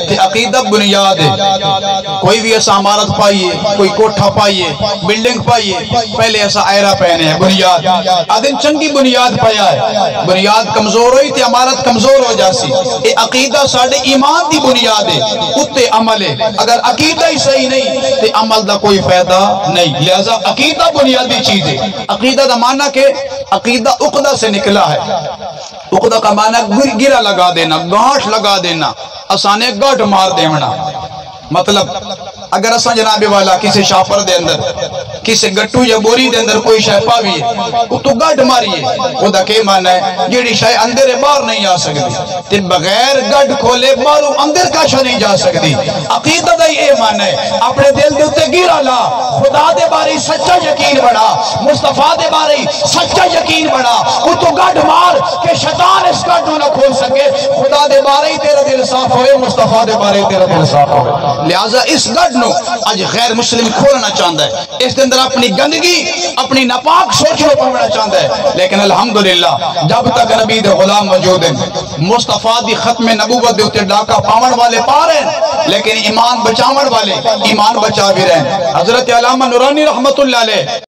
تے عقیدہ بنیاد ہے. کوئی بھی ایسا عمارت پائیے, کوئی کوٹھا پائیے, بلڈنگ پائیے, پہلے ایسا ایرا پہنے ہیں بنیاد. آدھن چنگی بنیاد پایا ہے, بنیاد کمزور ہوئی تے عمارت کمزور ہو جاسی. اے عقیدہ ساڑھے ایمان دی بنیاد ہے, اتے عمل ہے. اگر عقیدہ ہی صحیح نہیں تے عمل دا کوئی فائدہ نہیں. لہذا عقیدہ بنیادی چیز ہے. عقیدہ دا معنی کہ عقیدہ عقدہ سے نکلا ہے. عقدہ کا معنی گرہ لگا دینا, گانٹھ لگا دینا, اسانے گاٹھ مار دینا. مطلب اگر اساں جناب والا کسی شاپر دے اندر, کسی گٹو یا بوری دے اندر کوئی شے پاوی ہے, تو گاٹھ ماریے, خدا کے معنی ہے جیڑی شے اندر باہر نہیں آ سکتی تے بغیر گاٹھ کھولے باہروں اندر کا شے نہیں جا سکتی. عقیدہ دا یہ معنی ہے اپنے دل دے اتے گیرا لا, خدا دے بارے سچا یقین بڑھا, مصطفیٰ دے بارے سچا یقین بڑھا, وہ تو گاٹھ مار کہ شیطان اس گاٹھوں نہ کھول سکے. خدا دے بارے تیرا دل صاف ہوئے, مصطفیٰ دے بارے تیرا دل صاف ہوئے. لہذا اس گاٹھ نو آج غیر مسلم کھولنا چاہتا ہے, اس کے اندر اپنی گندگی, اپنی ناپاک سوچ کو پڑھنا چاہتا ہے. لیکن الحمدللہ جب تک نبی دے غلام موجود ہیں, مصطفیٰ دی ختم نبوت دے اتے ڈاکہ پاون والے پا رہے ہیں, لیکن ایمان بچاون والے ایمان بچا بھی رہے ہیں. حضرت علامہ نورانی رحمت اللہ علیہ